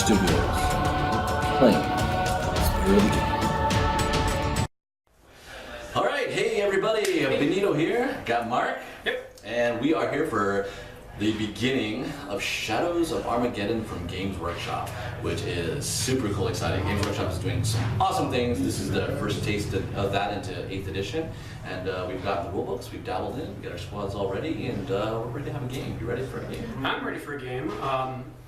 Studios. Playing Spirit of the Game. Alright, hey everybody, Benito here, got Mark. Yep. And we are here for the beginning of Shadows of Armageddon from Games Workshop, which is super cool, exciting. Games Workshop is doing some awesome things. This is the first taste of that into 8th edition. And we've got the rulebooks, we've dabbled in, we've got our squads all ready, and we're ready to have a game. You ready for a game? I'm ready for a game.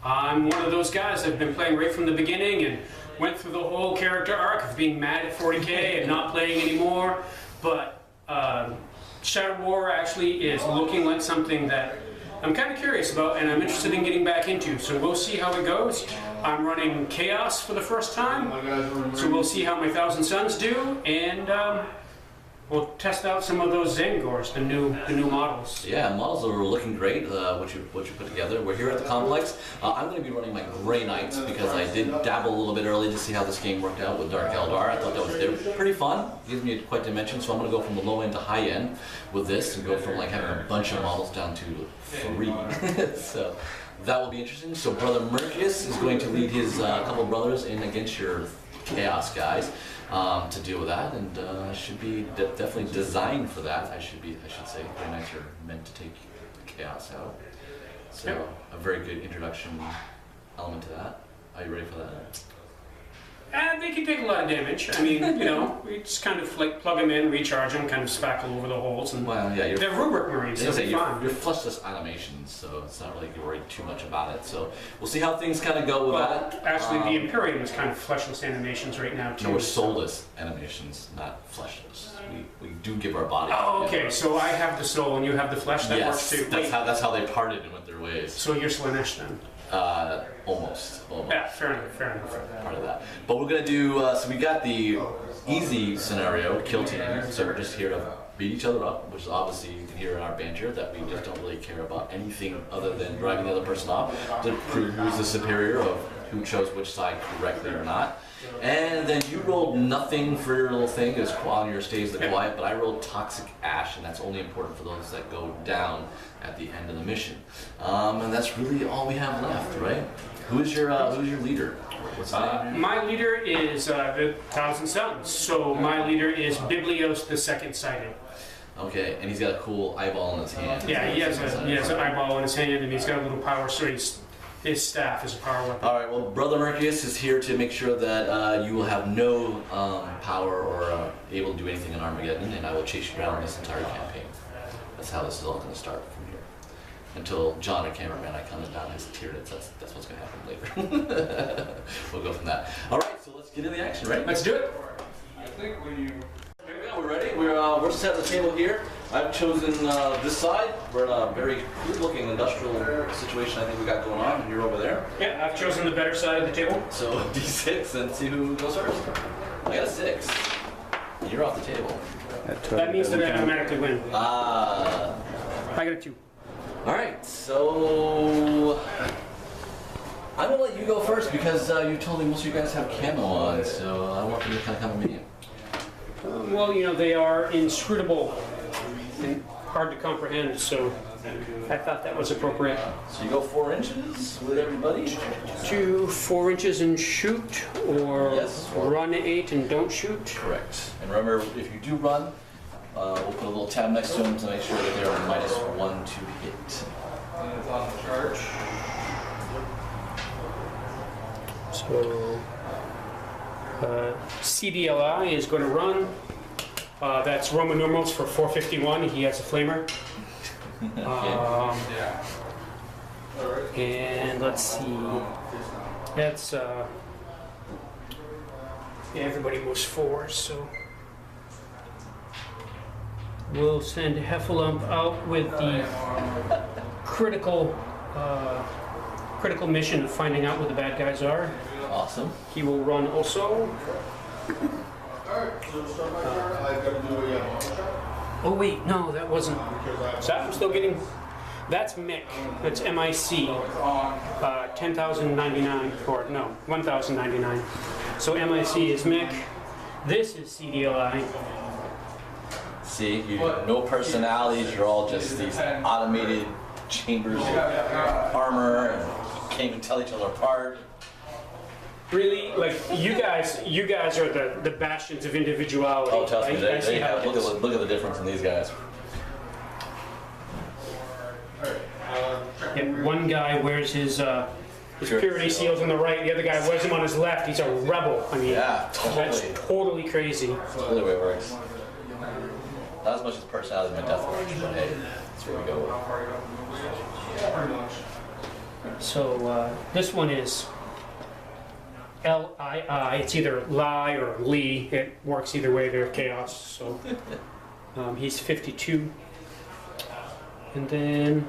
I'm one of those guys that have been playing right from the beginning and went through the whole character arc of being mad at 40k and not playing anymore. But Shadow War actually is looking like something that I'm kind of curious about and I'm interested in getting back into. So we'll see how it goes. I'm running Chaos for the first time, so we'll see how my Thousand Suns do, and we'll test out some of those Zangors, the new models. Yeah, models are looking great, what you put together. We're here at the complex. I'm going to be running my Grey Knights because I did dabble a little bit early to see how this game worked out with Dark Eldar. I thought they were pretty fun. It gives me quite dimension, so I'm going to go from the low end to high end with this and go from like having a bunch of models down to 3. So that will be interesting. So Brother Mercius is going to lead his couple brothers in against your Chaos guys. To deal with that, and should be definitely designed for that. I should say. Grey Knights are meant to take the chaos out. So a very good introduction element to that. Are you ready for that? They can take a lot of damage. I mean, you know, we just kind of like plug them in, recharge them, kind of spackle over the holes, and well, yeah, they're rubric marines. So you're flushless animations, so it's not really you're worried too much about it. So we'll see how things kind of go with that. Actually, the Imperium is kind of fleshless animations right now too. No, we're soulless animations, not fleshless. We do give our body. Oh, okay. So I have the soul and you have the flesh. That works too. That's how they parted and went their ways. So you're Slanesh then. Almost. Yeah, fair enough. Part of that. But we're gonna do. So we got the easy scenario, kill team. So we're just here to beat each other up, which is obviously you can hear in our banter that we just don't really care about anything other than driving the other person off to prove who's the superior of who chose which side correctly or not. And then you rolled nothing for your little thing, as on your stays the quiet, but I rolled Toxic Ash, and that's only important for those that go down at the end of the mission. And that's really all we have left, right? Who's your leader? What's his name? My leader is the Thousand Suns. So my leader is Biblios the Second Sighted. Okay, and he's got a cool eyeball in his hand. Yeah, he has an eyeball in his hand, and he's got a little power. So his staff is a power weapon. All right. Well, Brother Mercius is here to make sure that you will have no power or able to do anything in Armageddon, and I will chase you around this entire campaign. That's how this is all going to start from here. Until John, our cameraman, I come down his tier. That's what's going to happen later. We'll go from that. All right. So let's get into the action, right? Let's do it. I think when you. Here we go. We're ready. We're set at the table here. I've chosen this side. We're in a very good-looking industrial situation I think we got going on, and you're over there. Yeah, I've chosen the better side of the table. So D6 and see who goes first. I got a 6. You're off the table. That means that I automatically win. I got a 2. All right, so I'm gonna let you go first because you told me most of you guys have camo on, so I want you to kind of come in. Well, you know, they are inscrutable and hard to comprehend, so I thought that was appropriate. So you go 4 inches with everybody? To 4 inches and shoot, or run 8 and don't shoot? Correct. And remember, if you do run, we'll put a little tab next to them to make sure that they're -1 to hit. So CDLI is going to run. That's Roman numerals for 451. He has a flamer. And let's see. That's everybody moves forward, so we'll send Heffalump out with the critical mission of finding out where the bad guys are. Awesome. He will run also. Oh wait, no, that wasn't. So I'm still getting. That's MIC. That's MIC. 10,099 or no, 1,099. So MIC is MIC. This is CDLI. See, you have no personalities. You're all just these automated chambers of armor, and can't even tell each other apart. Really, like you guys are the bastions of individuality. Oh, trust me, I see they how have, it is. look at the difference in these guys. Yeah, one guy wears his purity seals on the right, the other guy wears them on his left. He's a rebel. I mean, Yeah, that's totally. totally crazy. That's really the way it works. Not as much as personality as my death march, but hey, that's where we go. So this one is Lii. It's either Lie or Lee. It works either way. They're chaos. So he's 52, and then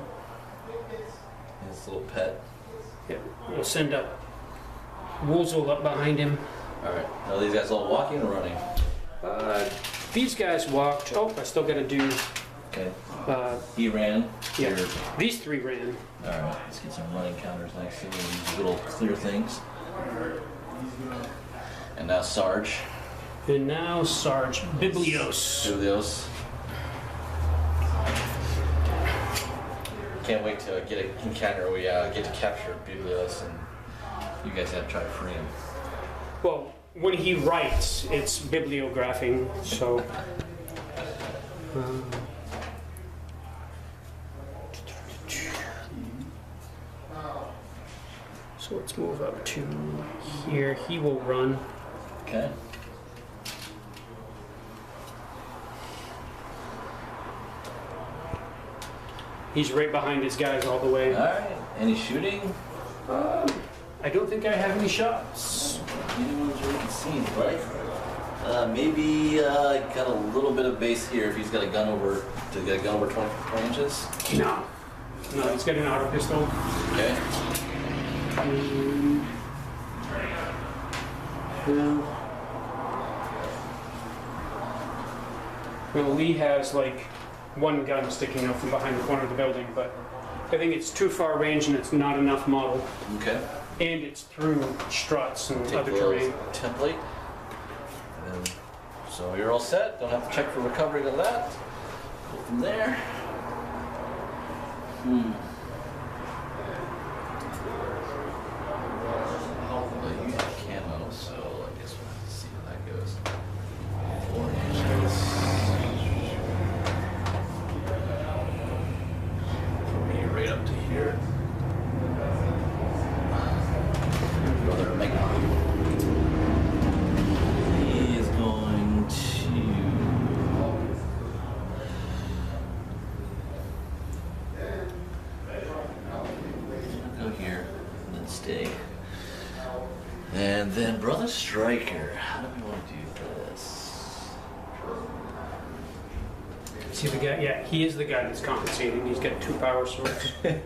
His little pet. yeah, we'll send up Woozle up behind him. All right. Now these guys all walking or running? These guys walked. Oh, I still got to do. Okay. He ran. Yeah. Here. These three ran. All right. Let's get some running counters next to these little clear things. And now Sarge. And now Sarge Biblios. Studios. Can't wait to get an encounter where we get to capture Biblios, and you guys have to try to free him. Well, when he writes, it's bibliographing, so. So let's move up to here. He will run. Okay. He's right behind his guys all the way. All right. Any shooting? I don't think I have any shots. Anyone that's really seen, right? Maybe got a little bit of base here if he's got a gun over. Did he get a gun over 20 inches? No. No, he's got an auto pistol. Okay. Well, Lee has like one gun sticking out from behind the corner of the building, but I think it's too far range and it's not enough model. Okay. And it's through struts and Take other a little terrain. template. And then, so you're all set. Don't have to check for recovery of that. Go from there. Well, you have camo, so I guess we'll have to see how that goes. 4 inches. From me right up to here. Brother Megaton. He is going to go here and then stay. And then Brother Striker. How do we want to do this? See the guy? Yeah, he is the guy that's compensating. He's got 2 power swords. I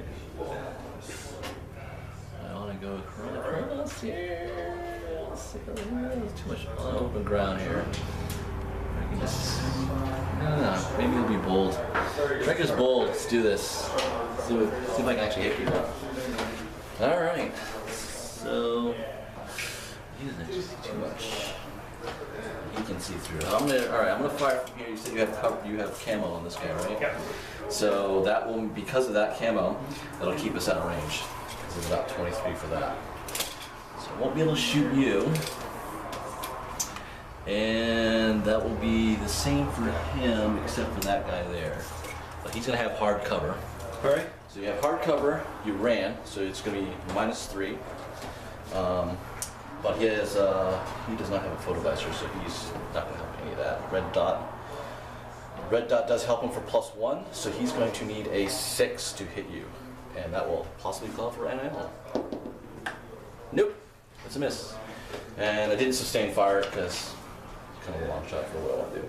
want to go across here. Let's see. There's too much open ground here. I can just. No, maybe he'll be bold. Striker's bold. Let's do this. See if I can actually hit people. All right. So he doesn't actually see too much. He can see through. All right. I'm gonna fire from here. You said you have camo on this guy, right? Yeah. So that will, because of that camo, that'll keep us out of range. Because it's about 23 for that. So I won't be able to shoot you. And that will be the same for him, except for that guy there. But he's gonna have hard cover. All right. So you have hard cover, you ran, so it's going to be -3. But he does not have a photovisor, so he's not going to have any of that. Red dot. Red dot does help him for +1, so he's going to need a 6 to hit you. And that will possibly call for an ammo. Nope, it's a miss. And I didn't sustain fire because it's kind of a long shot for what I want to do.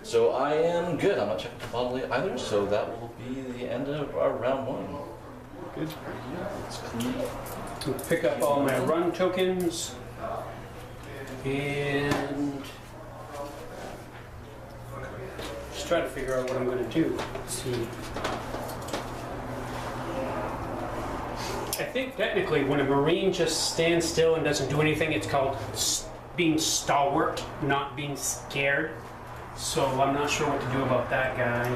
So I am good. I'm not checking the bottle either, so that will be the end of our round 1. Good. Let's clean up. I'll pick up all my run tokens and just try to figure out what I'm going to do. Let's see. I think technically when a Marine just stands still and doesn't do anything, it's called being stalwart, not being scared. So I'm not sure what to do about that guy.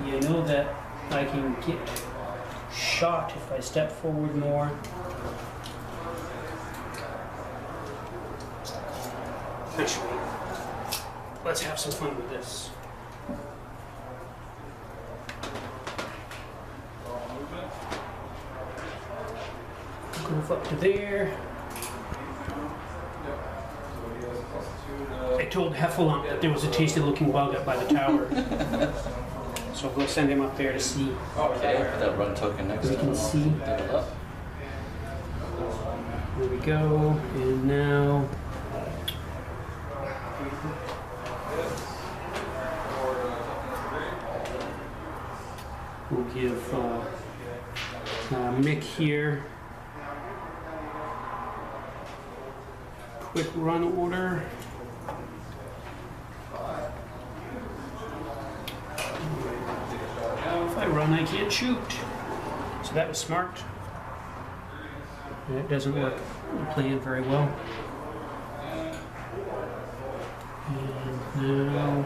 You know that I can get shot if I step forward more. Actually, let's have some fun with this. Move up to there. I told Heffalump that there was a tasty looking bug up by the tower. So we'll send him up there to see. Okay, put that run token next We to can him. see. Double up. There we go. And now. We'll give Mick here quick run order. If I run, I can't shoot. So that was smart. It doesn't work playing very well. And now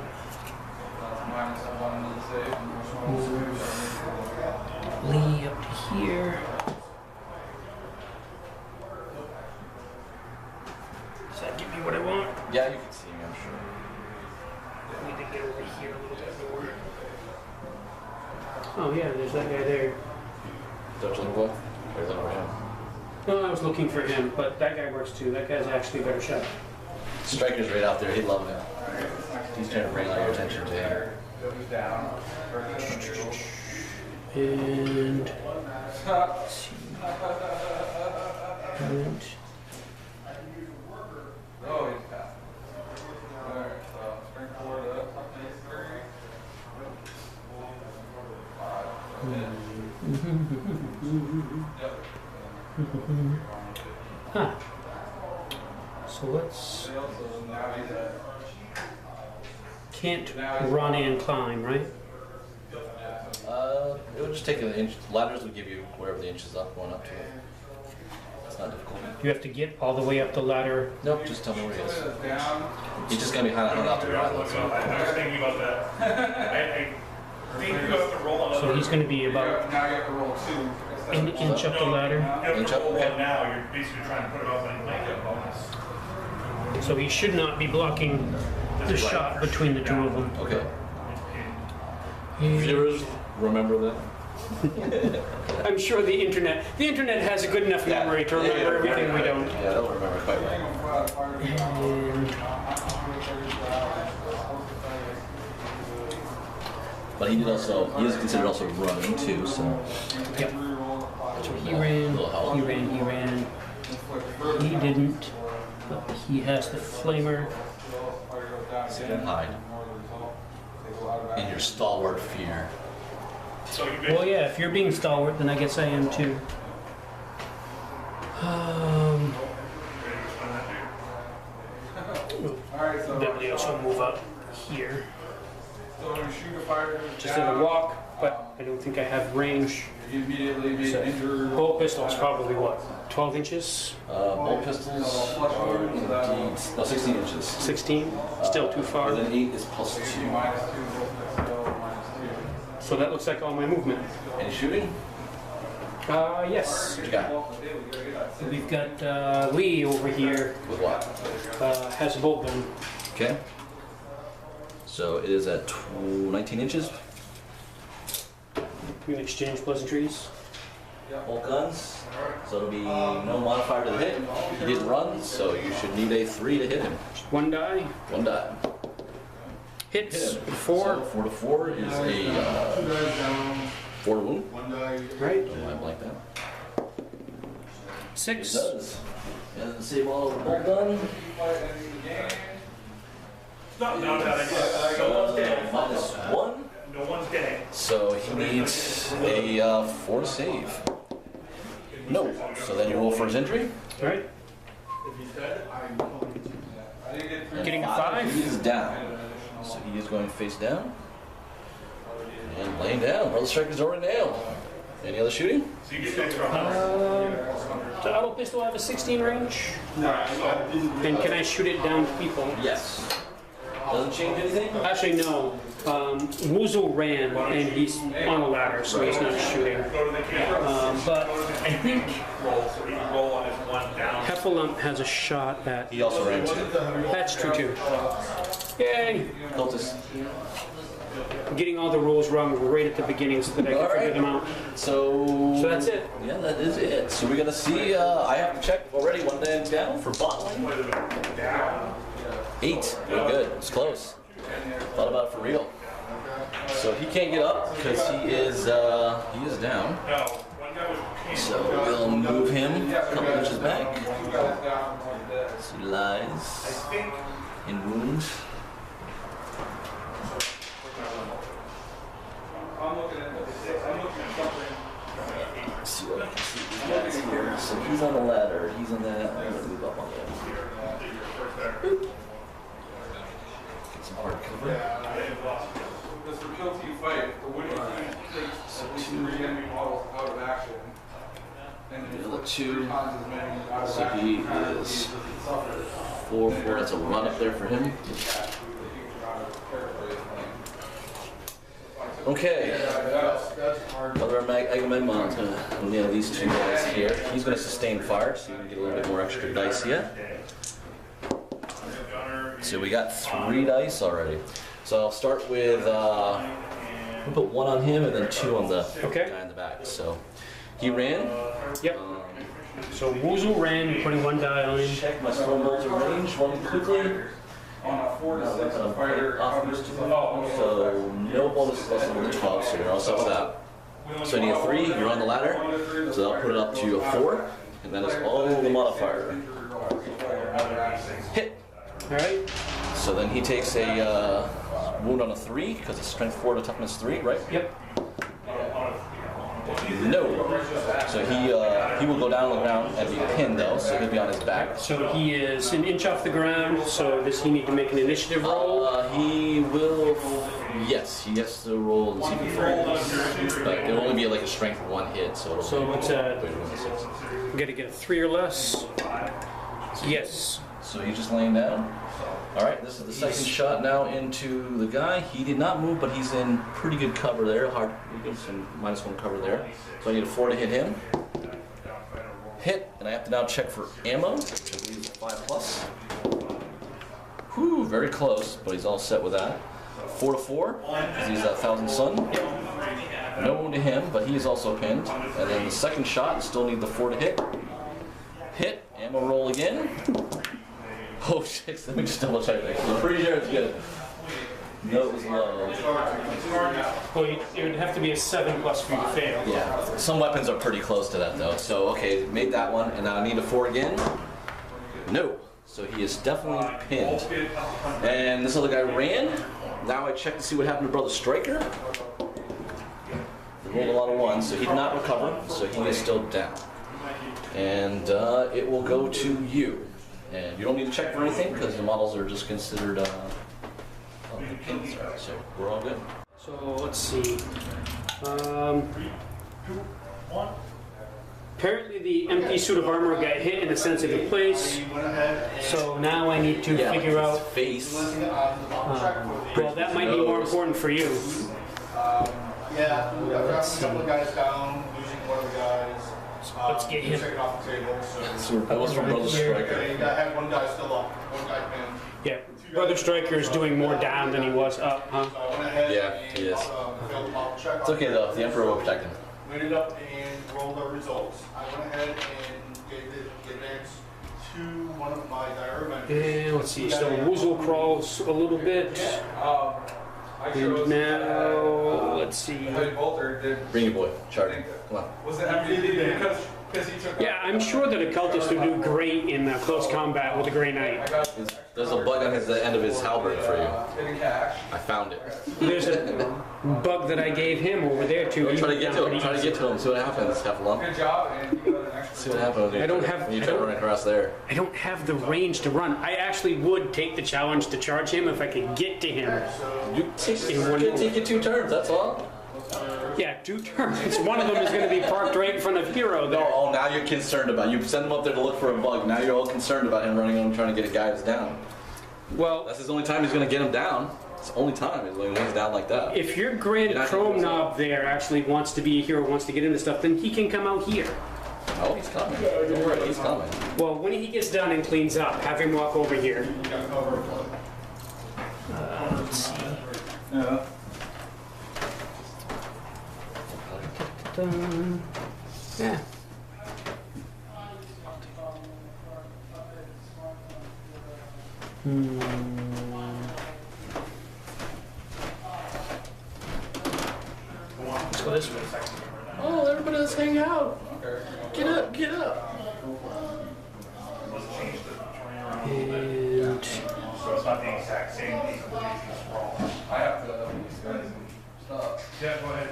move Lee up to here. Does that give me what I want? Yeah, you can see me, I'm sure. I need to get over here a little bit more. Oh yeah, there's that guy there. Don't you look well? Or is that over him? No, I was looking for him, but that guy works too. That guy's actually a better shot. Striker's right out there, he'd love it. He's trying to bring all your attention to him. And let's see. And huh. So let's. Can't run and climb, right? It would just take an inch. Ladders would give you wherever the inch is up, going up to it. It's not difficult. You have to get all the way up the ladder. Nope, just tell me where he is. He's just gonna be kind of hung out to dry. I was thinking about that. I think you have to roll another. So he's going to be about Now you have to roll two. an inch up the ladder. You have Inch to up, roll okay. one now. You're basically trying to put it up and make it a bonus. So he should not be blocking the shot between the two of them. Okay. Viewers, remember that. I'm sure the internet has a good enough memory to remember everything we don't. Yeah, they'll remember quite well. And But he is considered also running too, so. yep. So he ran, he ran. He didn't, but he has the flamer. Sit and hide. In your stalwart fear. So you Well, yeah, if you're being stalwart, then I guess I am too. Beverly will move up here. So when you shoot a fire Just in a walk, but I don't think I have range. you immediately be So, injured. bolt pistol's probably what, 12 inches? Bolt pistols are indeed, no, 16 inches. 16? Still too far. And then 8 is plus 2. Minus 2, so minus 2. So that looks like all my movement. Any shooting? Yes. What you got? We've got Lee over here, With what? has a bolt gun. Okay. So it is at 19 inches. We can exchange pleasantries. Bolt guns. So it'll be no modifier to the hit. He didn't run, so you should need a 3 to hit him. One die. 1 die. Hits. Hit him. 4. So 4 to 4 is a 4 to wound. Right. Don't mind like that. 6. It does. And the save all of the bolt gun. No, no one's dead. Minus 1. No one's dead. So he needs a 4 to save. No. So then you roll for his injury. Right. And Getting a He 5. is down. So he is going face down. And laying down. Brother Striker's over a nail. Any other shooting? So you get extra. So auto pistol have a 16 range? And can I shoot it down to people? Yes. Doesn't change anything? Actually, no. Woozle ran, and he's on a ladder, so he's not shooting. But I think Heffalump has a shot at... He also ran 2. That's true, too. Yay! Cultist. I'm getting all the rules wrong right at the beginning so that I can figure them out. So So that's it. Yeah, that is it. So we're gonna see. I have to check already. 1 man down for bot lane. 8. We're good. It's close. Thought about it for real. So he can't get up because he is down. So we'll move him a couple inches back. So he lies in wounds. Let's see what I can see. These guys here. So he's on the ladder. He's on that. I'm gonna move up on that. Get some hard cover. Because for kill team fight, the winning team takes at least 3 enemy models out of action. And The other 2. times as many out of So action. he is 4-4. That's a run up there for him. Okay. Other Agamemnon's gonna nail these 2 guys here. He's gonna sustain fire, so you can get a little bit more extra dice here. So we got 3 dice already. So I'll start with we'll put 1 on him and then 2 on the guy in the back. So he ran. Yep. So Woozle ran, putting 1 die on him. Check my storm bolter range one quickly. On a 4 to 6 fighter, So no bonus less than the 12, so you're all set with that. So I need a 3, you're on the ladder, so that'll put it up to a 4, and that is all the modifier. Hit. Alright? So then he takes a wound on a 3, because it's strength 4 to toughness 3, right? Yep. No. So he will go down on the ground and be pinned though, so he'll be on his back. So he is an inch off the ground, so does he need to make an initiative roll? He will, yes, he has to roll and see if he falls. But it'll only be like a strength 1 hit, so it'll So be it's we gotta get a 3 or less. Yes. So he's just laying down. All right, this is the second shot now into the guy. He did not move, but he's in pretty good cover there. Hard, we get some -1 cover there. So I need a 4 to hit him. Hit, and I have to now check for ammo, which I believe is a 5+. Whew, very close, but he's all set with that. 4 to 4, because he's a Thousand Sun. No wound to him, but he is also pinned. And then the second shot, still need the 4 to hit. Hit, ammo roll again. Oh shit, let me just double check that. I'm pretty sure it's good. No, it was low. Well, it would have to be a 7+ for you to fail. Yeah, some weapons are pretty close to that though. So, okay, made that one, and now I need a 4 again. No. So he is definitely pinned. And this other guy ran. Now I check to see what happened to Brother Striker. He rolled a lot of 1s, so he did not recover, so he is still down. And it will go to you. And you don't need to check for anything because the models are just considered the pins. So we're all good. So let's see. Apparently the empty suit of armor got hit in a sensitive place. So now I need to figure like his out. face. Well, that might be more important for you. Yeah, I've got a couple of guys down, losing one of the guys. Let's get him. Take it off the table. So that was from Brother Striker. And I had one guy still up, one guy pinned. Yeah, Brother Striker is doing more down than he was up, huh? So I went ahead Yeah, and he is. failed the pop check. It's okay though. The Emperor will protect him. Went it up and rolled the results. I went ahead and gave the advance to one of my diagonal. And let's see, so Woozle crawls a little bit. I And chose now, let's see. Heavy Bolter did. Bring your boy. Charge him. Come on. Was it because he took. Yeah, I'm sure that a cultist would do great in close combat with a Grey Knight. There's a bug on the end of his halberd for you. In cash. I found it. There's a bug that I gave him over there too. Try to get to him. Try to get to him. See what happens, Heffalump. Good job, and you got an extra. See what happens when I don't have- when you I try to don't- run across there. I don't have the range to run. I actually would take the challenge to charge him if I could get to him. You take In one move. you 2 turns. That's all. Yeah, 2 turns. One of them is going to be parked right in front of Hero No, there. oh, now you're concerned about. You send him up there to look for a bug. Now you're all concerned about him running on trying to get a guy that's down. Well, That's his only time he's gonna get him down. It's the only time is when he's down like that. if your Grand You're not Chrome gonna knob there actually wants to be a hero, wants to get into stuff, then he can come out here. Oh, he's coming. Don't worry, he's coming. Well, when he gets done and cleans up, have him walk over here. Let's see. Yeah. Yeah. Let's go this way. Oh, everybody, let's hang out. Get up, get up. And So it's not the exact same piece of wrong. I have to stop. Yeah, go ahead.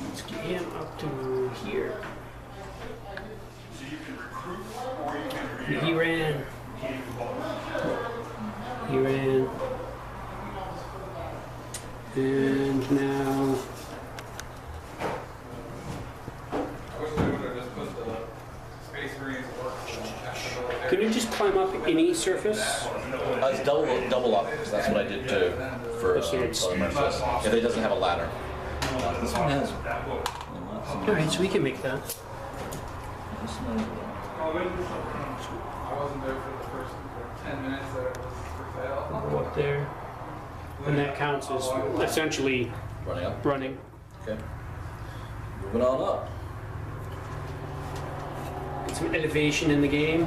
let's get him up to here. So you can recruit or you can He ran. He ran. And now, I wish they would have just put the Space Marines work. can you just climb up any surface? It's double up, because that's what I did too for Merciless. If it doesn't have a ladder. This one has. Alright, so we can make that. This one has. I wasn't there for the first 10 minutes that it was for fail. Go up there. And that counts as essentially Running up. running. Okay. Moving on up. Get some elevation in the game.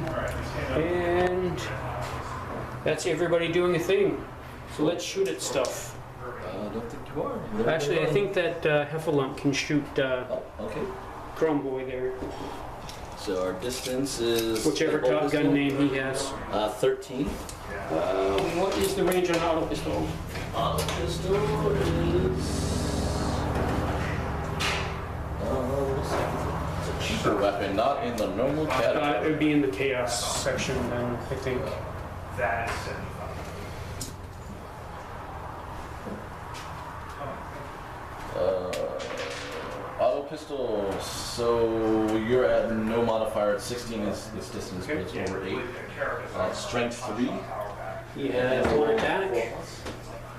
And that's everybody doing a thing. So let's shoot at stuff. I don't think you are. Actually, I think that Heffalump can shoot Oh, okay. Chrome Boy there. So our distance is. Whichever bolt Top pistol, Gun name he has. 13. What is the range on auto pistol? Auto pistol is. It's a cheaper weapon, not in the normal It category. would be in the chaos section then, I think. That's Auto pistol. So you're at no modifier. At 16 is distance, but it's over 8. Strength 3. He has one attack.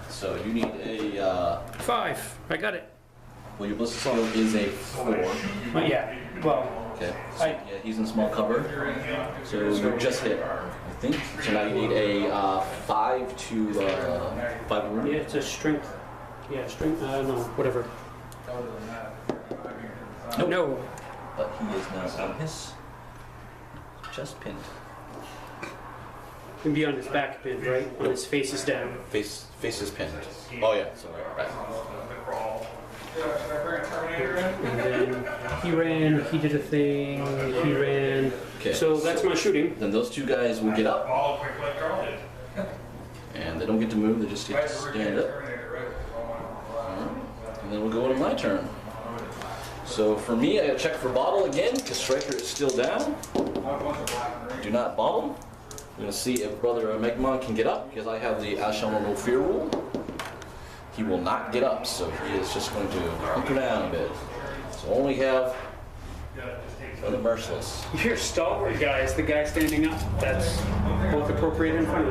So you need a. 5. I got it. Well, your ballistic skill is a 4. Oh, yeah. Well, Okay. So, yeah, he's in small cover. So you just hit, I think. So now you need a 5 to 5 wound. yeah, it's a strength. Yeah, strength. No, whatever. Nope. No. But he is now on his chest pinned. Can be on his back pin, right? On his face is down. Face is pinned. Oh yeah. So right. And then he ran, he did a thing, he ran. Okay. So that's my shooting. Then those two guys will get up, all quick like Carl did. and they don't get to move. They just get to stand up. Alright. And then we'll go to my turn. So for me, I gotta check for bottle again because Striker is still down. Do not bottle. I'm gonna see if Brother Megmon can get up because I have the Asham No Fear rule. He will not get up, so he is just going to hunker down a bit. So only have the Merciless. Your stalwart guy is the guy standing up. That's both appropriate and funny.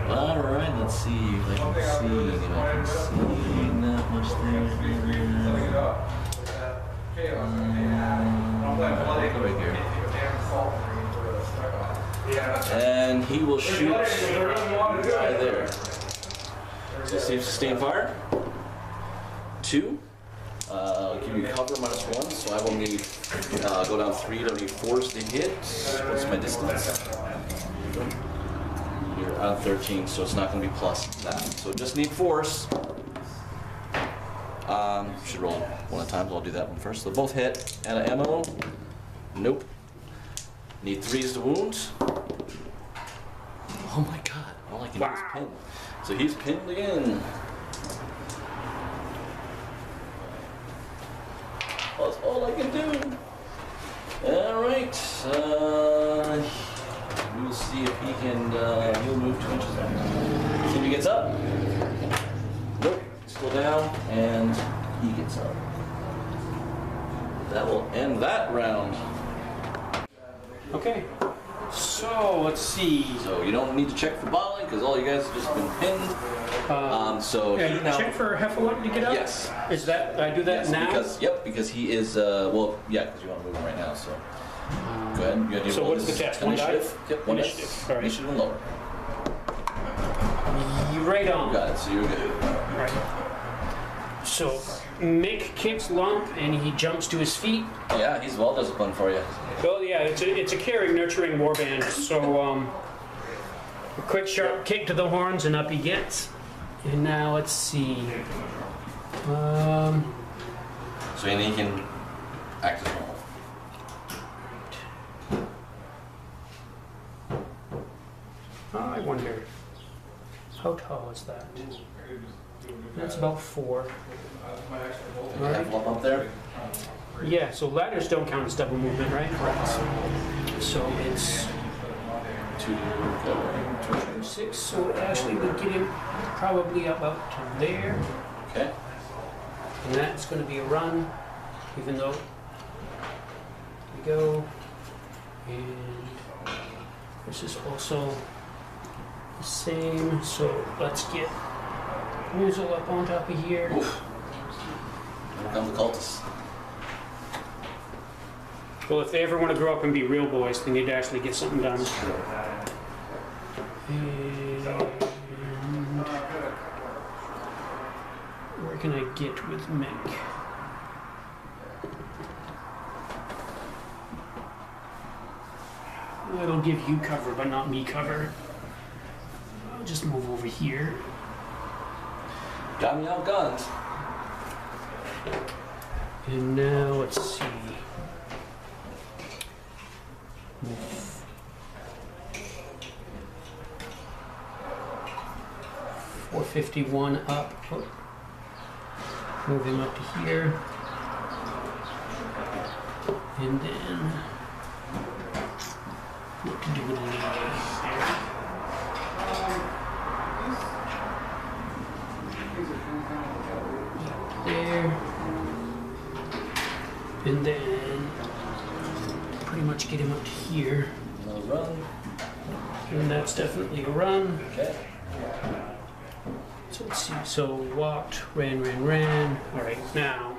Alright, let's see if I can see. If I can see not much there. Right here. And he will shoot right there. So save sustained fire. 2. Give you cover -1, so I will need go down 3 to need 4s to hit. What's my distance? You're on 13, so it's not going to be plus that. So just need 4s. Should roll one at a time, so I'll do that one first. So both hit. And an ammo. Nope. Need 3s to wound. Oh my god, all I can do is pin. So he's pinned again. That's all I can do. Alright. We'll see if he can, he'll move 2 inches up. See if he gets up. Nope, still down, and he gets up. That will end that round. Okay. So let's see. So you don't need to check for bottling because all you guys have just been pinned. So Yeah, he now. check for Heffalump to get up? Yes. Is that, I do that Yes, now? because he is, well, yeah, because you want to move him right now, so. Go ahead. You gotta do So roll what's the this test? One die? Initiative. Yep, one Initiative, dice. all right. Initiative and lower. Right on. You got it, so you're good. Right. So Mick kicks Lump and he jumps to his feet. Yeah, he's well disciplined for you. Well, yeah, it's a caring, nurturing warband. So a quick sharp kick to the horns and up he gets. And now let's see. So then he can act as normal. I wonder, how tall is that? That's about 4. You have Lump up there? Yeah, so ladders don't count as double movement, right? So it's 6, so Ashley would get him probably about to there. Okay. And that's going to be a run, even though we go. And this is also the same, so let's get Woozle up on top of here. Oof. Here come the cultists. Well, if they ever want to grow up and be real boys, they need to actually get something done. And where can I get with Mick? It'll give you cover, but not me cover. I'll just move over here. Got me outgunned. And now let's see. 451 up. Move him up to here. And then what to do with an there. And then pretty much get him up to here. Another run. And that's definitely a run. Okay. So let's see. So walked, ran. All right, now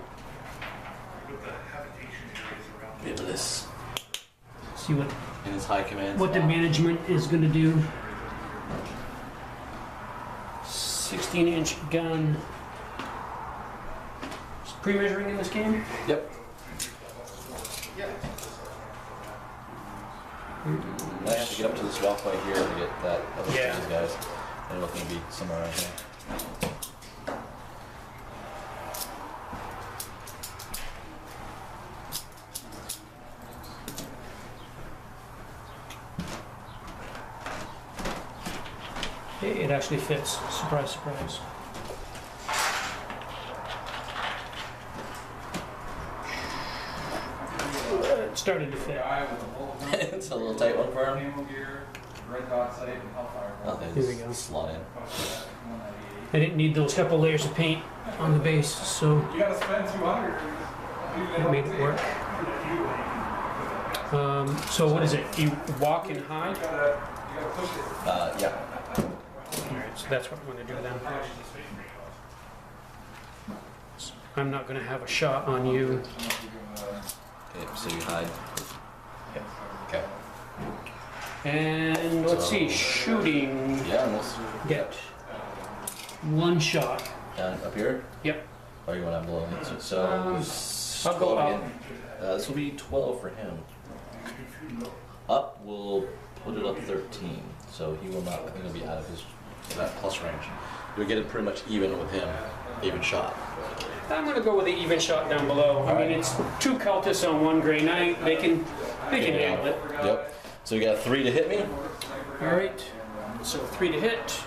Get to this. see what In his high command. the management is going to do. 16-inch gun. Is pre-measuring in this game? Yep. I have to get up to this walkway here to get that other Yeah. these guys. They're looking to be somewhere around here. Hey, it actually fits. Surprise, surprise. It started to fit. It's a little tight one for him. Oh, they Here we just go. slot in. I didn't need those couple layers of paint on the base, so You gotta spend 200. it made it work. So what is it? You walk and hide? You gotta push it. Yeah. Alright, so that's what I'm gonna do then. I'm not gonna have a shot on you. Okay, so you hide. Okay. And let's see, shooting, Yeah, almost. get 1 shot. Up here? Yep. Or you want to have below it? So I'll go 12 up. again. This will be 12 for him. Up, we'll put it up 13. So he will not, I think he'll be out of his that plus range. You'll get it pretty much even with him. Even shot. I'm gonna go with the even shot down below. I mean, it's 2 cultists on 1 gray knight. They can handle it. Yep. So you got 3 to hit me. All right. So 3 to hit.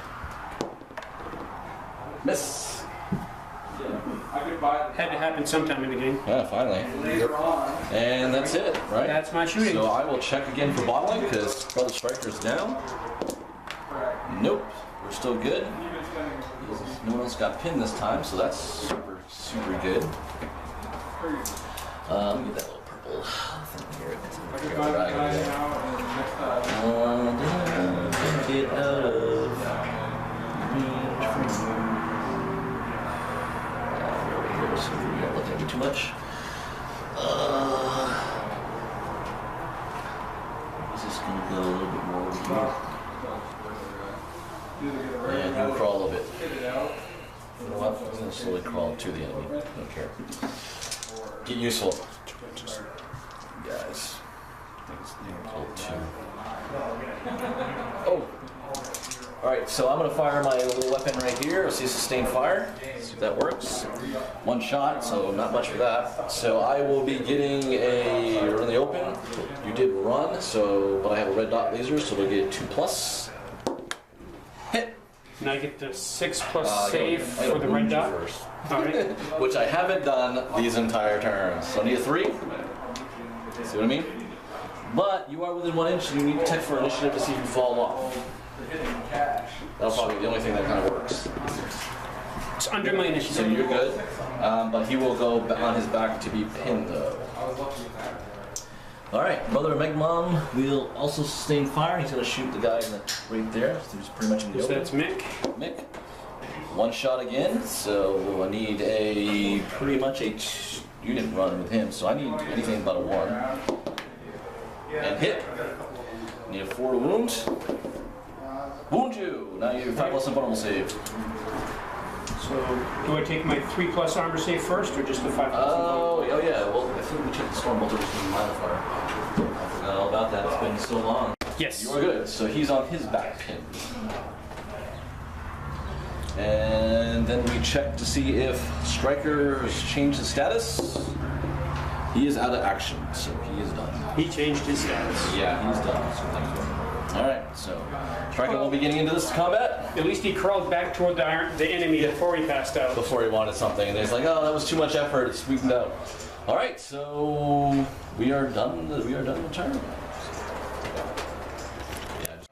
Miss. I could buy Had to happen sometime in the game. Yeah, finally. later on. And that's it, right? That's my shooting. So I will check again for bottling because Brother Striker's down. Nope, we're still good. No one else got pinned this time, so that's super good. Let me get that little purple thing here. I could buy the guy now and next time. gonna go a little bit more over here. And he'll crawl a little bit. You know what? I'm gonna slowly crawl to the enemy. Don't care. Get useful. Guys. I think it's near 2. Oh! Alright, so I'm going to fire my little weapon right here. See sustained fire. See if that works. One shot, so not much for that. So I will be getting a... You're in the open. You did run, so... But I have a red dot laser, so we'll get 2+. Hit! And I get the 6+ save for the red dot? First. Alright. Which I haven't done these entire turns. So I need a 3. See what I mean? But you are within 1 inch, and you need to check for initiative to see if you fall off. That'll probably be the only thing that kind of works. It's under my initiative. So you're good. But he will go on his back to be pinned, though. Alright, Brother Megmon will also sustain fire. He's going to shoot the guy right there. So he's pretty much in the So open. that's Mick. Mick. 1 shot again. So I need a pretty much a... You didn't run with him, so I need anything but a 1. And hit. Need a 4 to wound. Wound you! Now you have 5+ invulnerable save. So do I take my 3+ armor save first, or just the 5+? Oh yeah. Well, I think we checked the storm bolter between modifier. I forgot all about that. It's been so long. Yes. You are good. So he's on his back pin. And then we check to see if Striker has changed his status. He is out of action, so he is done. He changed his status. Yeah, he's done. So thank you. All right, so Striker will be getting into this combat. At least he crawled back toward the enemy before he passed out. Before he wanted something, and he's like, "Oh, that was too much effort. It's sweetened out." All right, so we are done. We are done with turn.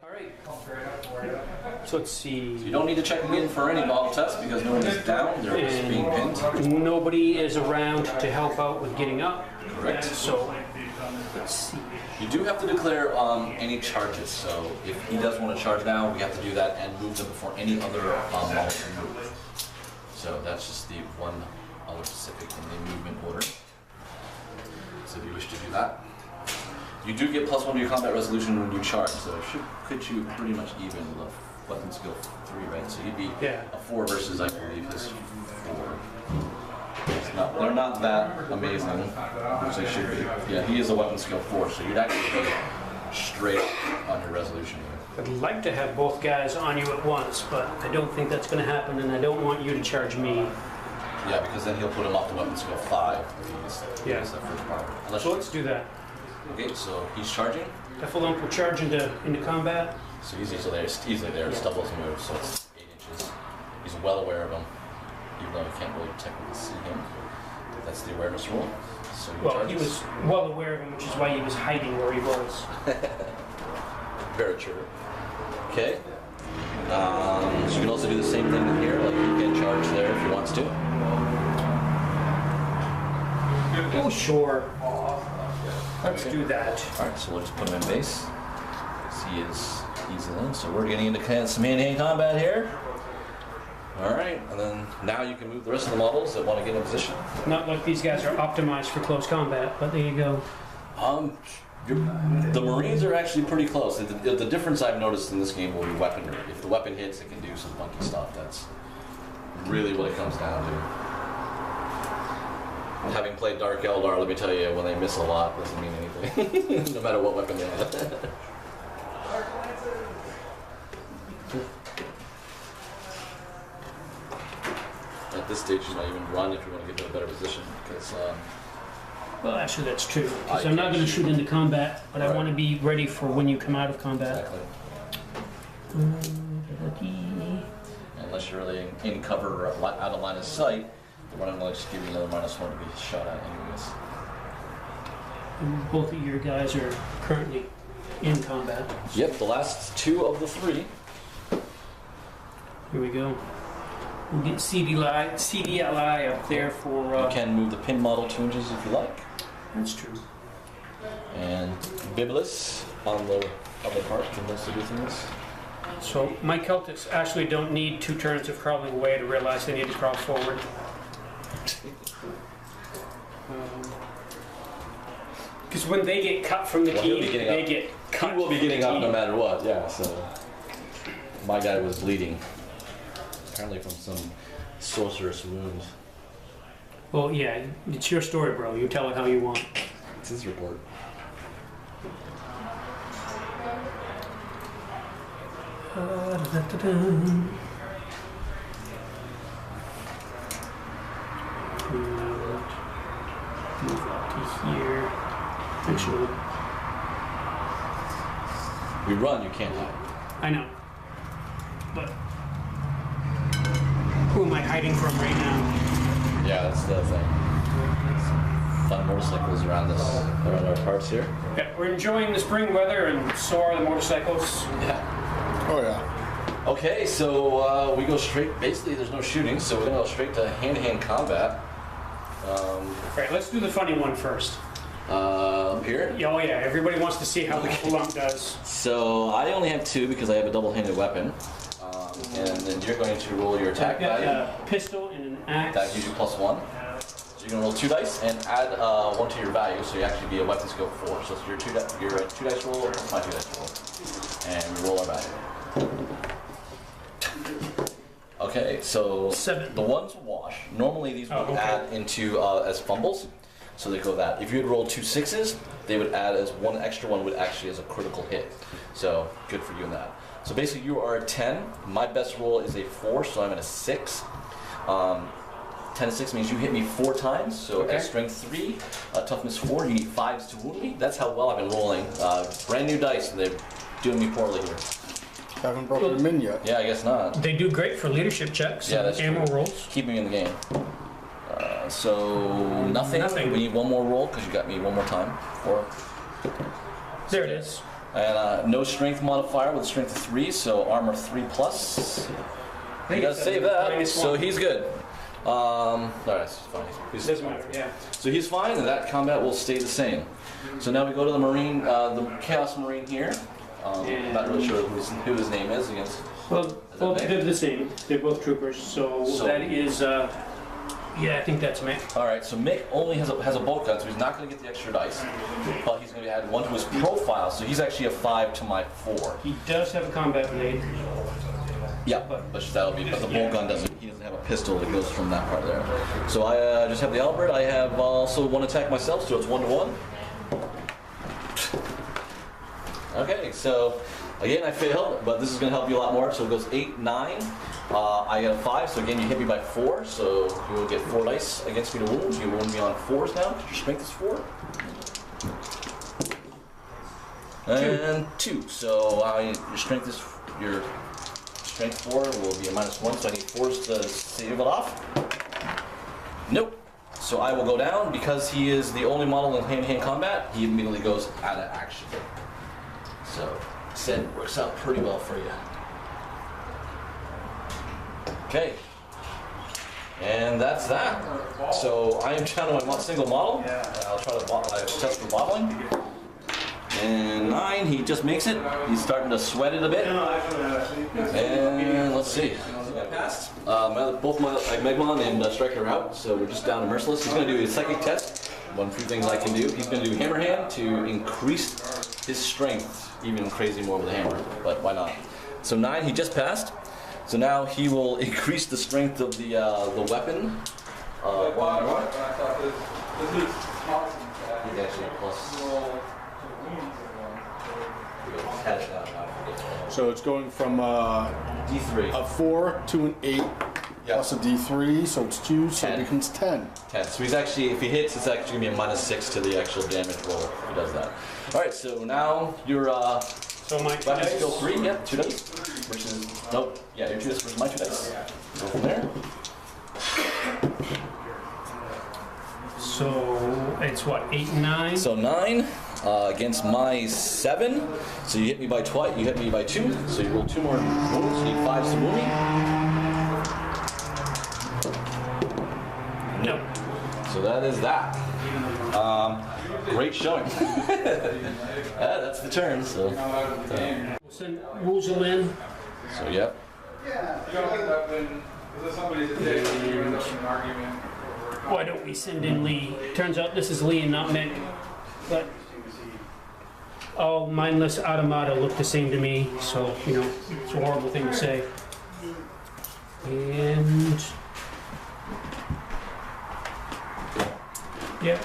All right. So let's see. You don't need to check in for any model tests because no one is down. They're just being pinned. Nobody is around to help out with getting up. Correct. So let's see. You do have to declare any charges. So if he does want to charge now, we have to do that and move them before any other models can move. So that's just the one other specific in the movement order. So if you wish to do that, you do get +1 to your combat resolution when you charge. So it should put you pretty much even with a weapon skill 3, right? So you'd be a 4 versus, I believe, his 4. They're not that amazing, which they should be. Yeah, he is a weapon skill 4, so you'd actually be straight up on your resolution here. I'd like to have both guys on you at once, but I don't think that's going to happen, and I don't want you to charge me. Yeah, because then he'll put him off to weapon skill 5. Yeah. That first part. So let's do that. Okay, so he's charging. Heffalump will charge into combat. So he's easily there. It's double his move, so it's 8 inches. He's well aware of him, even though he can't really technically see him. That's the awareness rule. So He was well aware of him, which is why he was hiding where he was. Very true. Okay. So you can also do the same thing here, like you can charge there if he wants to. Oh, sure. Let's do that. Alright, so we'll just put him in base. He's in, so we're getting into some hand-to-hand combat here. Alright, and then now you can move the rest of the models that want to get in position. Not like these guys are optimized for close combat, but there you go. The Marines are actually pretty close. The difference I've noticed in this game will be weaponry. If the weapon hits, it can do some funky stuff. That's really what it comes down to. Having played Dark Eldar, let me tell you, when they miss a lot, doesn't mean anything. No matter what weapon they have. At this stage, you might even run if you want to get to a better position, because Well, actually, that's true. Because I'm not going to shoot into combat, but I want to be ready for when you come out of combat. exactly. Unless you're really in cover or out of line of sight, the running will just give you another -1 to be shot at anyways. And both of your guys are currently in combat. Yep, the last 2 of the 3. Here we go. We'll get CDLI up there for... You can move the pin model 2 inches if you like. That's true. And Biblis on the other part can also do things. So my Celtics actually don't need 2 turns of crawling away to realize they need to crawl forward. Because when they get cut from the team, they get cut. will be getting up no matter what. Yeah. So my guy was bleeding, apparently from some sorceress wounds. Well, yeah, it's your story, bro. You tell it how you want. It's his report. Move up to here. Actually, We run, you can't hide. I know. But who am I hiding from right now? Yeah, that's the thing. Fun motorcycles around our parts here. Yeah, we're enjoying the spring weather, and so are the motorcycles. Yeah. Oh yeah. Okay, so we go straight. Basically, there's no shooting, so we're gonna go straight to hand-to-hand combat. Right, let's do the funny one first. Up here. Yeah, oh yeah, everybody wants to see how the lump does. So I only have 2 because I have a double-handed weapon, and then you're going to roll your attack I've got value. a pistol and an axe. That gives you +1. So you're gonna roll 2 dice and add 1 to your value, so you actually be a weapon skill 4. So it's your 2 dice roll plus my 2 dice roll, and we roll our value. Okay, so 7. the ones wash. Normally these would Oh, okay. add into as fumbles, so they go that. If you had rolled 2 6s, they would add as 1 extra one would actually as a critical hit. So good for you in that. So basically you are a 10. My best roll is a 4, so I'm at a 6. 10 to 6 means you hit me 4 times, so Okay. at strength 3, toughness 4, you need 5s to wound me. That's how well I've been rolling. Brand new dice, and they're doing me poorly here. Haven't broken them in yet. Yeah, I guess not. They do great for leadership checks Yeah, and that's ammo true. rolls. Keep me in the game. So nothing. Nothing. We need one more roll because you got me one more time. 4. There it is. And no strength modifier with a strength of 3, so armor 3+. He does save that, so he's good. Alright, it's fine. Doesn't matter, yeah. So he's fine, and that combat will stay the same. So now we go to the Marine, the Chaos Marine here. Yeah. Not really sure who his name is against. Well, that Meg? they're the same. They're both troopers, so that is, yeah, I think that's Mick. Alright, so Mick only has a bolt gun, so he's not going to get the extra dice. But he's going to add 1 to his profile, so he's actually a 5 to my 4. He does have a combat blade. Yeah, but that'll be. But the bolt gun doesn't. He doesn't have a pistol that goes from that part there. So I just have the Albert. I have also 1 attack myself, so it's 1 to 1. Okay, so again I failed, but this is going to help you a lot more. So it goes 8, 9. I get a 5, so again you hit me by 4, so you will get 4 dice against me to wound. You wound me on 4s now, because your strength is 4. And 2, so your strength is your strength 4 will be a -1, so I need 4s to save it off. Nope. So I will go down because he is the only model in hand-to-hand combat. He immediately goes out of action. So said works out pretty well for you. Okay. And that's that. So I am down to my single model. I'll try to test for bottling. And 9, he just makes it. He's starting to sweat it a bit. And let's see. I passed. Both my Megmon and Striker are out, so we're just down to Merciless. He's going to do his psychic test. One of the few things I can do. He's going to do Hammer Hand to increase his strength even crazy more with a hammer, but why not? So 9, he just passed. So now he will increase the strength of the weapon. One more. He's actually a plus. So it's going from D3. a 4 to an 8 plus a D3, so it's 2, so 10. it becomes 10. 10. So he's actually, if he hits, it's actually gonna be a -6 to the actual damage roll if he does that. All right, so now your So my weapon dice. skill 3, yeah, 2 dice, versus nope, yeah, your 2 dice versus my 2 dice. Go from there. So it's what, 8 and 9? So 9 against my 7. So you hit me by twice. You hit me by 2. So you roll 2 more wounds. You need 5 to wound me. No. So that is that. Great showing. That's the turn. So We'll send Woozle in. so yep. Why don't we send in Lee? Turns out this is Lee and not Mick. But all mindless automata look the same to me, so, you know, it's a horrible thing to say. And... yeah.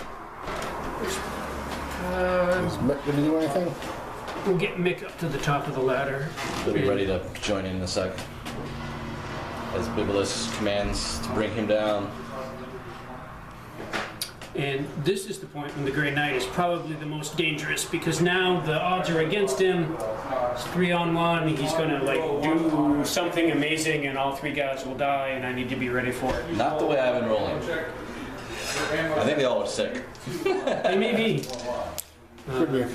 Is Mick gonna do anything? We'll get Mick up to the top of the ladder. We'll be ready to join in a sec. As Bibulus commands to bring him down. And this is the point when the Grey Knight is probably the most dangerous, because now the odds are against him. It's 3-on-1. He's gonna like do something amazing, and all 3 guys will die, and I need to be ready for it. Not the way I've been rolling. I think they all are sick. They may be. Could be.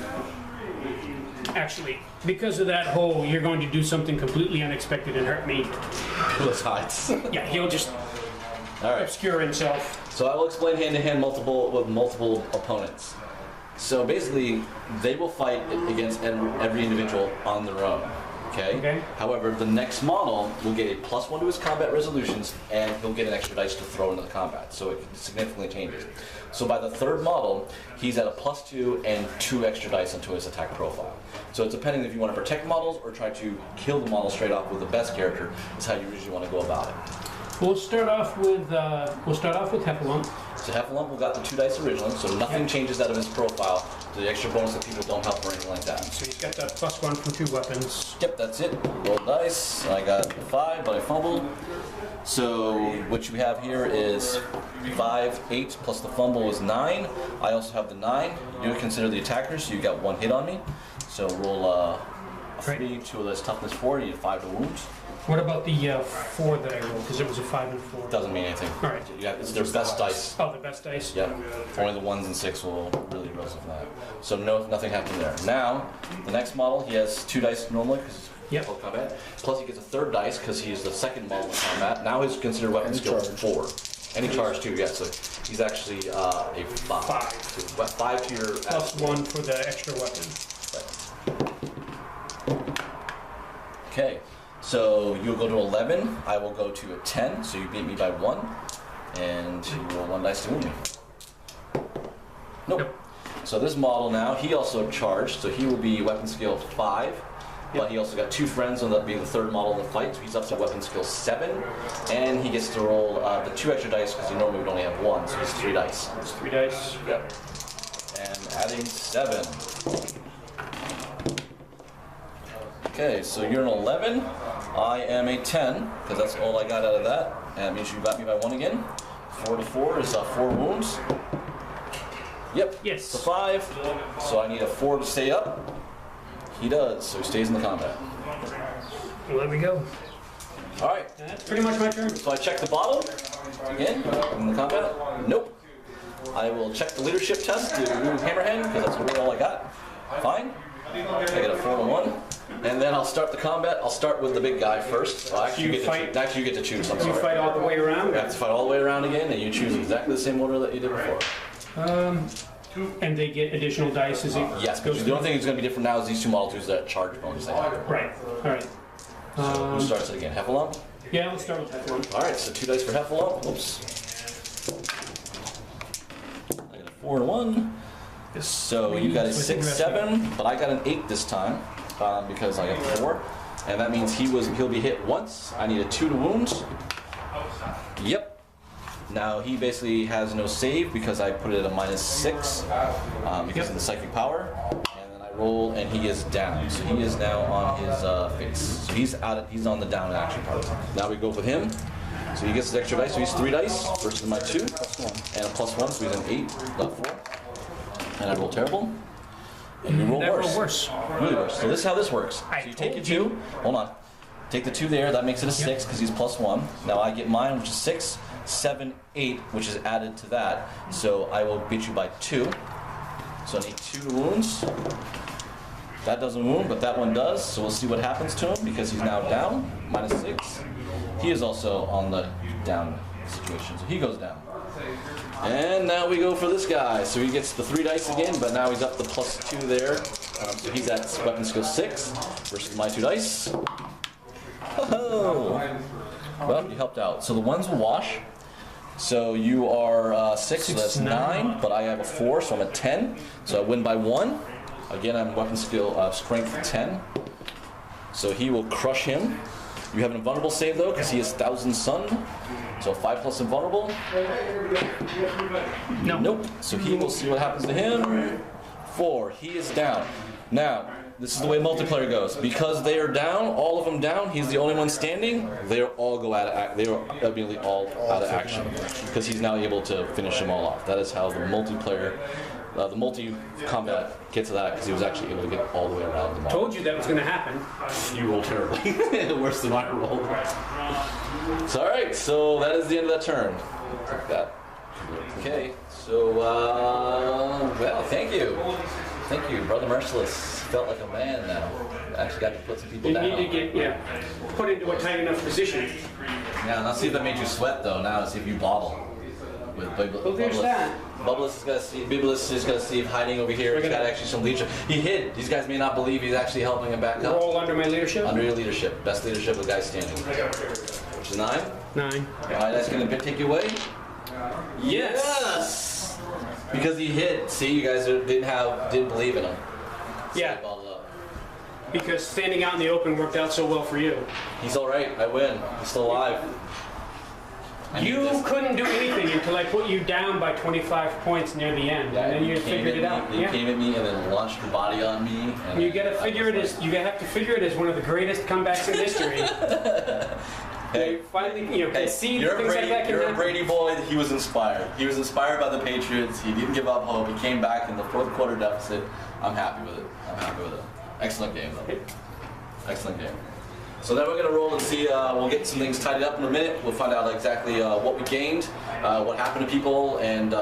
Actually, because of that hole, you're going to do something completely unexpected and hurt me. Bibulus hides. Yeah, he'll just All right. obscure himself. So I will explain hand-to-hand with multiple opponents. So basically, they will fight against every individual on their own. Okay? However, the next model will get a +1 to his combat resolutions, and he'll get an extra dice to throw into the combat. So it significantly changes. So by the 3rd model, he's at a +2 and 2 extra dice into his attack profile. So it's depending if you want to protect models or try to kill the model straight off with the best character, is how you usually want to go about it. We'll start off with Heffalump. So Heffalump got the 2 dice originally, so nothing changes out of his profile. The extra bonus that people don't help or anything like that. So he's got that +1 from 2 weapons. Yep, that's it. Roll dice. I got 5, but I fumbled. So what you have here is 5, 8 plus the fumble is 9. I also have the 9. You consider the attacker, so you got 1 hit on me. So roll a 3, 2 of this toughness 4. You get 5 to wounds. What about the 4 that I rolled? Because it was a 5 and 4. Doesn't mean anything. All right. It's their best dice. Oh, the best dice? Yeah. Only the 1s and 6 will really rose from that. So nothing happened there. Now, the next model, he has 2 dice normally because it's full combat. Plus he gets a 3rd dice because he is the 2nd model in combat. Now his considered weapon skill is 4. And he charged too, yeah. So he's actually a 5. 5. So 5 to your... +1 for the extra weapon. Right. Okay. So you'll go to 11, I will go to a 10, so you beat me by 1, and you roll 1 dice to wound me. Nope. So this model now, he also charged, so he will be weapon skill 5, but he also got 2 friends on that being the 3rd model in the fight, so he's up to weapon skill 7, and he gets to roll the 2 extra dice, because he normally would only have 1, so he's 3 dice. It's 3 dice. Yep. And adding 7. Okay, so you're an 11. I am a 10, because that's all I got out of that. And that means you got me by 1 again. 4 to 4 is 4 wounds. Yep. Yes. So 5. So I need a 4 to stay up. He does, so he stays in the combat. Well, there we go. All right. That's pretty much my turn. So I check the bottle again in the combat. Nope. I will check the leadership test to Hammerhead, because that's really all I got. Fine. I get a 4 to 1. And then I'll start the combat. I'll start with the big guy first. Well, actually, you get to choose. I'm You sorry. fight all the way around? You have to fight all the way around again, and you choose exactly the same order that you did before. And they get additional dice as it Yes, but the only thing that's going to be different now is these 2 model 2s that charge bonus they have. Right. All right. So who starts it again? Heffalump? Yeah, let's start with that one. All right, so 2 dice for Heffalump. Oops. I got a 4 and a 1. So you got a 6, 7, but I got an 8 this time because I got 4. And that means he'll be hit once. I need a 2 to wound. Yep. Now he basically has no save because I put it at a -6 because of the psychic power. And then I roll and he is down. So he is now on his face. So he's on the down action part. Now we go with him. So he gets his extra dice. So he's 3 dice versus my 2 and a +1. So he's an 8, not 4. And I roll terrible. And you roll worse. Really worse. So this is how this works. So you take your 2. Hold on. Take the 2 there. That makes it a 6 because he's +1. Now I get mine, which is 6, 7, 8, which is added to that. So I will beat you by 2. So I need 2 wounds. That doesn't wound, but that one does. So we'll see what happens to him because he's now down. -6. He is also on the down situation. So he goes down. And now we go for this guy. So he gets the 3 dice again, but now he's up to +2 there. So he's at weapon skill 6 versus my 2 dice. Oh, well, you helped out. So the 1s will wash. So you are 6, so that's 9, but I have a 4, so I'm at 10. So I win by 1. Again, I'm weapon skill strength 10. So he will crush him. You have an invulnerable save though, because he is Thousand Sun. So 5+ invulnerable. No. Nope. So he will see what happens to him. 4. He is down. Now, this is the way multiplayer goes. Because they are down, all of them down, he's the only one standing, they all go out of they are immediately all out of action. Because he's now able to finish them all off. That is how the multiplayer, the multi-combat gets to that, because he was actually able to get all the way around them all. Told you that was going to happen. You rolled terribly. Worse than I rolled. So, alright, so that is the end of that turn. Take that. Okay, so, well, thank you. Thank you, Brother Merciless. Felt like a man now. Actually got to put some people You down. need to get, put into a tight enough position. Yeah, let's see if that made you sweat though. Now let's see if you bobble. With Well, there's that. Bubbless is gonna see. Bibulus is gonna see him hiding over here. He's got actually some leadership. He hid. These guys may not believe he's actually helping him back up. Roll under my leadership. Under your leadership, best leadership of the guy standing. Which is 9. 9. All right, that's gonna take you away. Yes. Because he hid. See, you guys didn't believe in him. So Yeah. he balled up. Because standing out in the open worked out so well for you. He's all right. I win. He's still alive. You couldn't do anything until I put you down by 25 points near the end, and then you figured it out. You came at me and then launched your body on me. And You gotta figure it as one of the greatest comebacks in history. Hey, finally, concede you're things like that can You're a happen. Brady boy. He was inspired. He was inspired by the Patriots. He didn't give up hope. He came back in the fourth quarter deficit. I'm happy with it. Excellent game, though. Excellent game. So then we're going to roll and see, we'll get some things tidied up in a minute. We'll find out exactly what we gained, what happened to people, and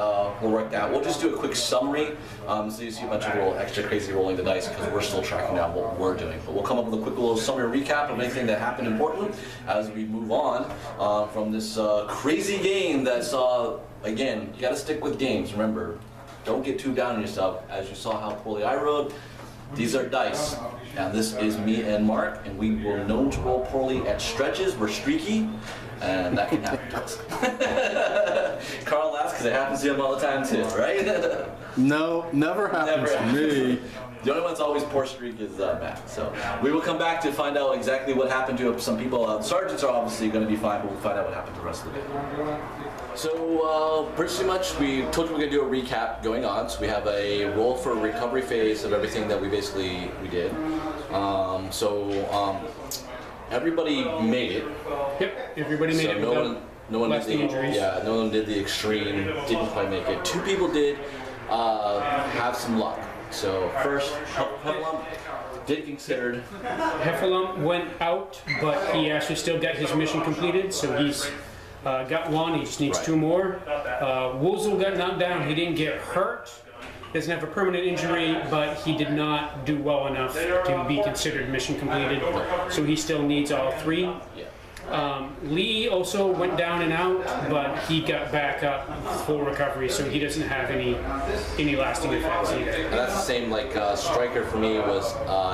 we'll work that. We'll just do a quick summary, so you see a bunch of little extra crazy rolling the dice, because we're still tracking down what we're doing. But we'll come up with a quick little summary recap of anything that happened important as we move on from this crazy game that saw, again, you got to stick with games, remember. Don't get too down on yourself. As you saw how poorly I rode, these are dice. And this is me and Mark, and we were known to roll poorly at stretches. We're streaky, and that can happen to us. Carl laughs because it happens to him all the time too, right? No, never happens to me. The only one that's always poor streak is Matt. So we will come back to find out exactly what happened to some people. Sergeants are obviously going to be fine, but we'll find out what happened to the rest of the day. So pretty much we told you we're going to do a recap going on. So we have a roll for a recovery phase of everything that we did. Everybody made it. Yep, everybody made So it no without one did lasting injuries. Yeah, no one did the extreme. Didn't quite make it. 2 people did have some luck. So first, Heffalump did considered. Heffalump went out, but he actually still got his mission completed, so he's got 1, he just needs 2 more. Woozle got knocked down, he didn't get hurt. Doesn't have a permanent injury, but he did not do well enough to be considered mission completed, so he still needs all 3. Lee also went down and out, but he got back up full recovery, so he doesn't have any lasting effects either. And that's the same, like Striker for me was,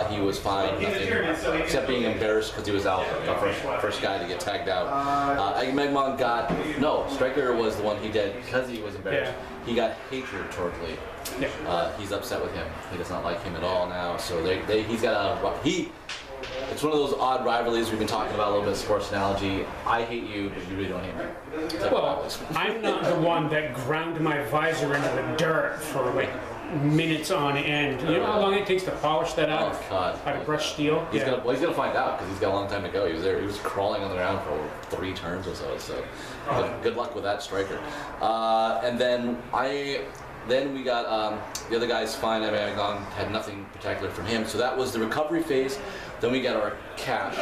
he was fine, nothing, except being embarrassed because he was out, the first guy to get tagged out. Megmon Striker was the one he did because he was embarrassed. Yeah. He got hatred toward Lee. Yeah. He's upset with him. He does not like him at all now, so he's got it's one of those odd rivalries we've been talking about a little bit of sports analogy. I hate you, but you really don't hate me. Well, I'm not the one that ground my visor into the dirt for like minutes on end. You know how long it takes to polish that out? Oh, God. Out of brushed steel? He's gonna find out because he's got a long time to go. He was crawling on the ground for 3 turns or so. So good luck with that, Striker. And then we got the other guy's fine. Armageddon had nothing spectacular from him. So that was the recovery phase. Then we got our cash.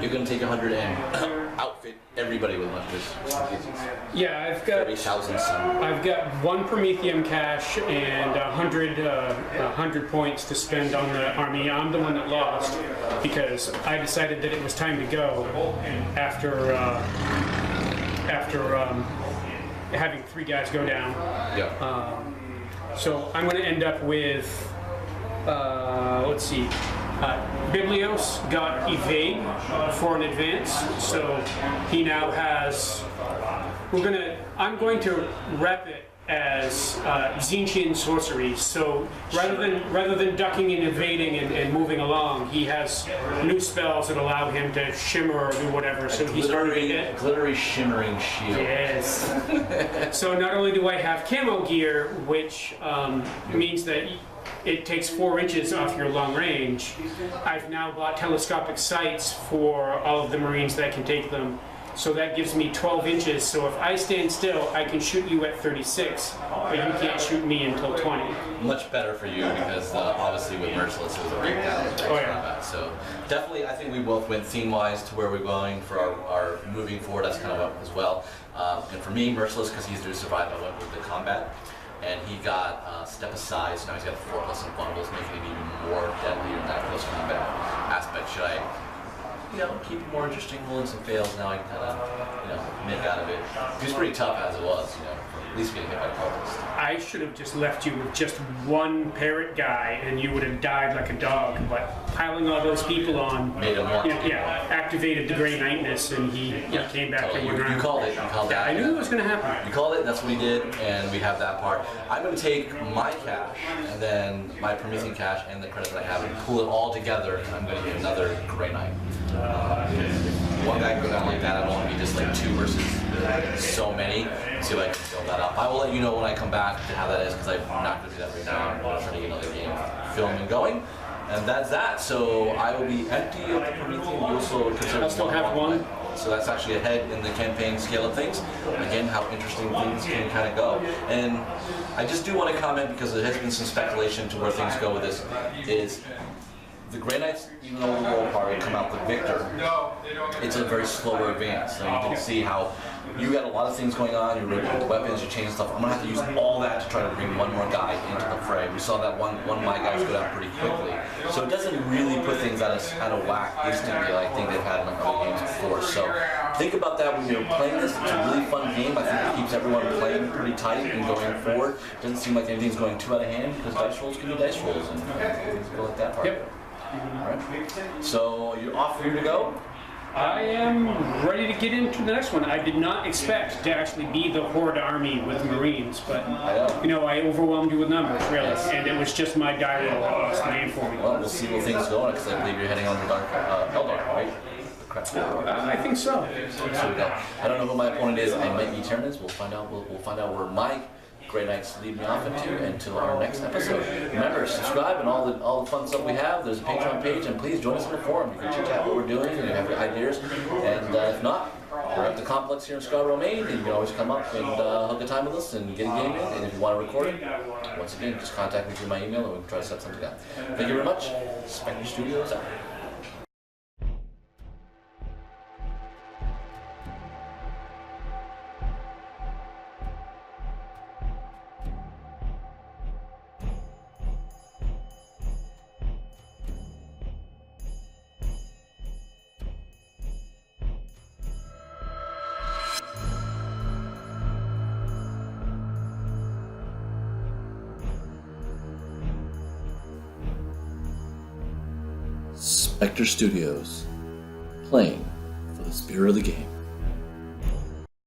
You're going to take 100 and outfit everybody with one of his. Yeah, I've got 30,000 some. I've got 1 Prometheum cash and 100 points to spend on the army. I'm the one that lost because I decided that it was time to go after having 3 guys go down. Yeah. So I'm going to end up with, let's see, Biblios got evade for an advance, so he now has, I'm going to rep it as Zinchian sorcery. So rather than ducking and evading and moving along, he has new spells that allow him to shimmer or do whatever. So he's already hit. Glittery shimmering shield. Yes. So not only do I have camo gear, which means that it takes 4 inches off your long range, I've now bought telescopic sights for all of the Marines that can take them. So that gives me 12 inches. So if I stand still, I can shoot you at 36, but you can't shoot me until 20. Much better for you because obviously with Merciless it was a breakdown. Oh, yeah. Combat. So definitely, I think we both went theme-wise to where we're going for our moving forward. That's kind of what as well. And for me, Merciless, because he's doing survive, I went with the combat. And he got step aside, so now he's got 4+ in bundles, making it even more deadly in that close combat aspect. Should I, keep it more interesting, rolling some fails, now I can kind of, make out of it. He was pretty tough as it was, at least getting hit by cultists. I should have just left you with just one parrot guy, and you would have died like a dog. But piling all those people on Made him want to. activated the Grey Knightness, and he came back Totally. to the You called it. You called that. I knew it was going to happen. You called it, that's what we did, and we have that part. I'm going to take my cash, and then my Promethean cash, and the credits that I have, and pull it all together, and I'm going to get another Grey Knight. One guy can go down like that, I don't want to be just like 2 versus so many. See if I can build that up. I will let you know when I come back to how that is, because I'm not going to do that right now. I'm going to try to get another game filmed and going. And that's that. So I will be empty of the Promethean. You also consider I still have one. So that's actually ahead in the campaign scale of things. Again, how interesting things can kind of go. And I just do want to comment, because there has been some speculation to where things go with this, is the Grey Knights, even though the roll part will come out the victor, it's a very slower advance. So you can see how you got a lot of things going on, you rotate the weapons, you change stuff. I'm going to have to use all that to try to bring one more guy into the fray. We saw that one of my guys go down pretty quickly. So it doesn't really put things out of whack instantly like I think they've had in other games before. So think about that when you're playing this. It's a really fun game. I think it keeps everyone playing pretty tight and going forward. It doesn't seem like anything's going too out of hand, because dice rolls can be dice rolls, and things go like that part. Yep. Alright. So you're off for you to go? I am ready to get into the next one. I did not expect to actually be the Horde army with Marines, but I overwhelmed you with numbers, really, and it was just my die roll that was the name for me. Well, we'll see where things go, because I believe you're heading on to Eldar, right? I think so. So we go. I don't know who my opponent is. I might be Tyrannus. We'll find out. We'll find out where my Grey Knights lead me off until our next episode. Remember, subscribe and all the fun stuff we have. There's a Patreon page, and please join us in the forum. You can check out what we're doing, and you have your ideas. And if not, we're at the complex here in Scarborough, Maine, and you can always come up and hook a time with us and get a game in. And if you want to record it, once again, just contact me through my email, and we can try to set something up. Thank you very much. Spectre Studios out. Spectre Studios, playing for the spirit of the game.